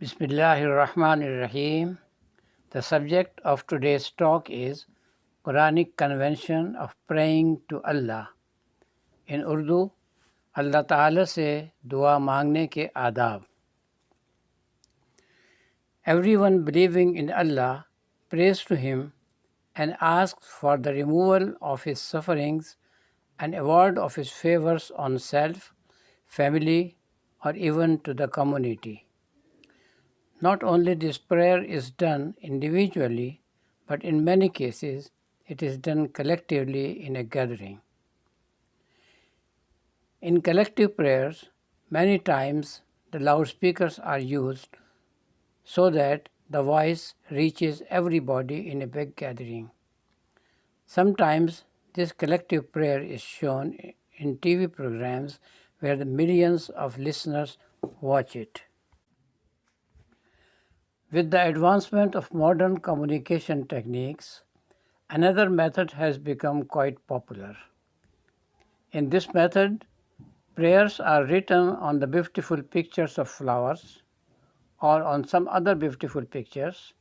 Bismillahirrahmanirrahim. The subject of today's talk is Qur'anic convention of praying to Allah. In Urdu, Allah Ta'ala se dua मांगने के आदाब. Everyone believing in Allah prays to Him and asks for the removal of his sufferings and award of his favors on self, family, or even to the community. Not only this prayer is done individually, but in many cases it is done collectively in a gathering. In collective prayers, many times the loudspeakers are used so that the voice reaches everybody in a big gathering. Sometimes this collective prayer is shown in TV programs where the millions of listeners watch it. With the advancement of modern communication techniques, another method has become quite popular. In this method, prayers are written on the beautiful pictures of flowers or on some other beautiful pictures,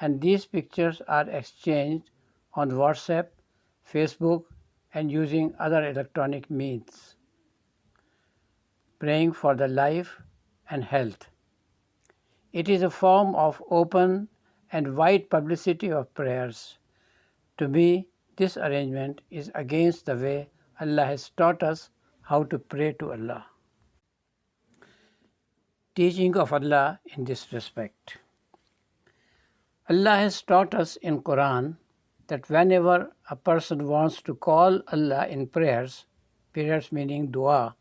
and these pictures are exchanged on WhatsApp, Facebook, and using other electronic means. Praying for the life and health. It is a form of open and wide publicity of prayers. To me, this arrangement is against the way Allah has taught us how to pray to Allah. Teaching of Allah in this respect. Allah has taught us in Quran that whenever a person wants to call Allah in prayers meaning dua,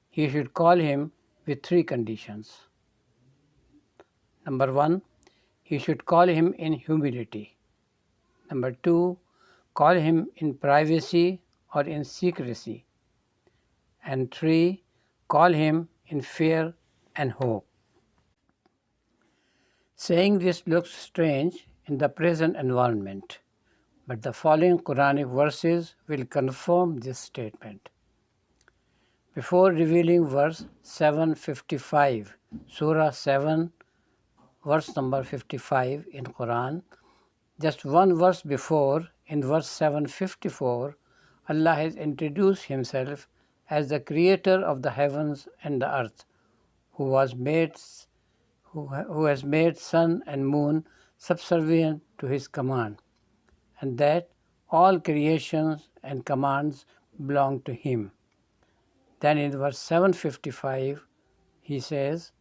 he should call Him with three conditions. Number 1, he should call Him in humility. Number 2, call Him in privacy or in secrecy. And 3, call Him in fear and hope. Saying this looks strange in the present environment, but the following Quranic verses will confirm this statement. Before revealing verse 755, Surah 7, verse number 55 in Quran, just one verse before, in verse 754, Allah has introduced Himself as the creator of the heavens and the earth, who has made sun and moon subservient to His command, and that all creations and commands belong to Him. Then in verse 755, He says,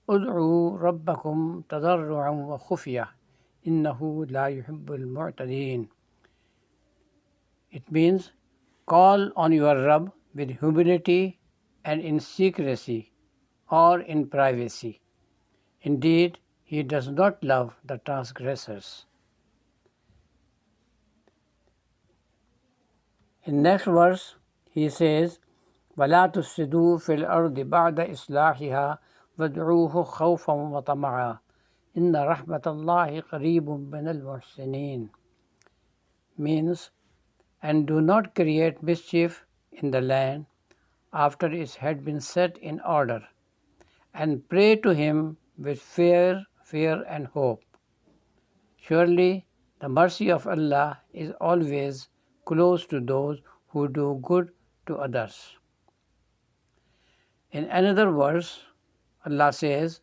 ادعوا ربكم تضرعا وخفية إنه لا يحب المعتدين. It means, call on your Rabb with humility and in secrecy or in privacy. Indeed, He does not love the transgressors. In next verse, He says, وَلَا تُفْسِدُوا فِي الْأَرْضِ بَعْدَ إِصْلَاحِهَا وَادْعُوهُ خَوْفًا وَطَمَعًا إِنَّ رَحْمَةَ اللَّهِ قَرِيبٌ مِنَ الْمُحْسِنِينَ. Means, and do not create mischief in the land after it had been set in order, and pray to Him with fear and hope. Surely the mercy of Allah is always close to those who do good to others. In another verse, Allah says,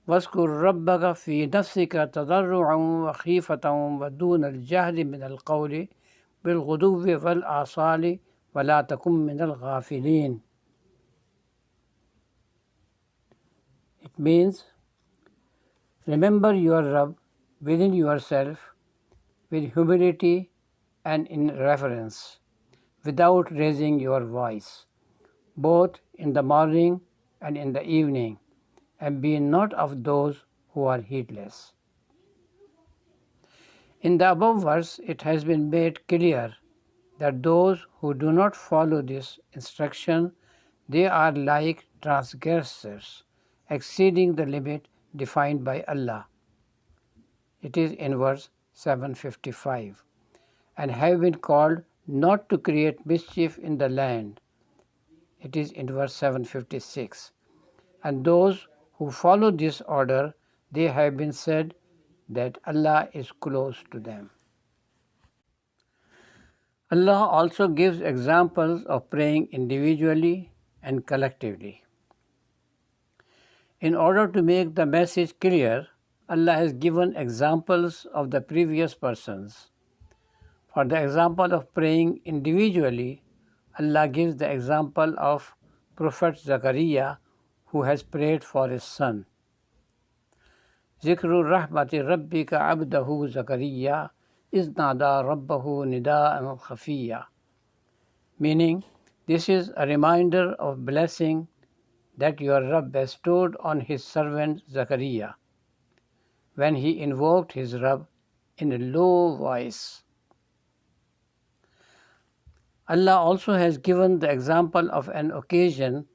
وَاذْكُرْ رَبَّكَ فِي نَفْسِكَ تَضَرُّعًا وَخِيفَةً وَدُونَ الْجَهْرِ مِنَ الْقَوْلِ بِالْغُدُوِّ وَالْآصَالِ وَلَا تَكُن مِنَ الْغَافِلِينَ. It means, remember your Rabb within yourself with humility and in reverence, without raising your voice, both in the morning and in the evening, and be not of those who are heedless. In the above verse, it has been made clear that those who do not follow this instruction, they are like transgressors, exceeding the limit defined by Allah. It is in verse 755, and have been called not to create mischief in the land. It is in verse 756. And those who follow this order, they have been said that Allah is close to them. Allah also gives examples of praying individually and collectively. In order to make the message clear, Allah has given examples of the previous persons. For the example of praying individually, Allah gives the example of Prophet Zakaria, who has prayed for his son. ذكر رحمة ربك عبده زكريا إذ نادى ربه نداء خفيا. Meaning, this is a reminder of blessing that your Rabb bestowed on his servant Zakaria when he invoked his Rabb in a low voice. Allah also has given the example of an occasion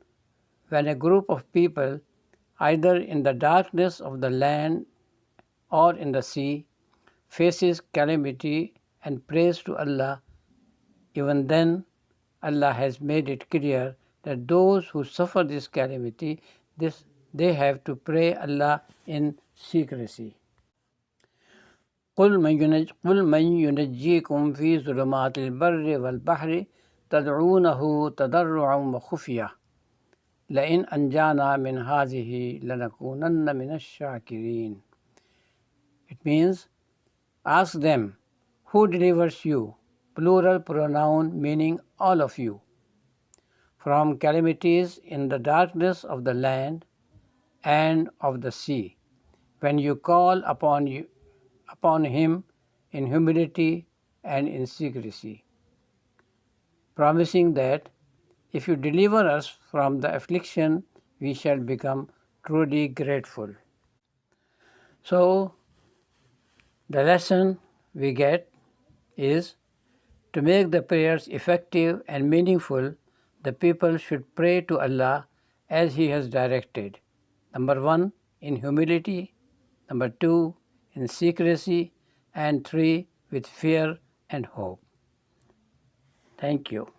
when a group of people, either in the darkness of the land or in the sea, faces calamity and prays to Allah. Even then, Allah has made it clear that those who suffer this calamity, they have to pray Allah in secrecy. قل من ينجيكم في ظلمات البر والبحر تدعونه تضرعا وخفية لئن أنجانا من هذه لنكونن من الشاكرين. It means, ask them, who delivers you, plural pronoun meaning all of you, from calamities in the darkness of the land and of the sea, when you call upon him in humility and in secrecy, promising that if you deliver us from the affliction, we shall become truly grateful. So, the lesson we get is, to make the prayers effective and meaningful, the people should pray to Allah as He has directed. Number 1, in humility. Number 2, in secrecy. And 3, with fear and hope. Thank you.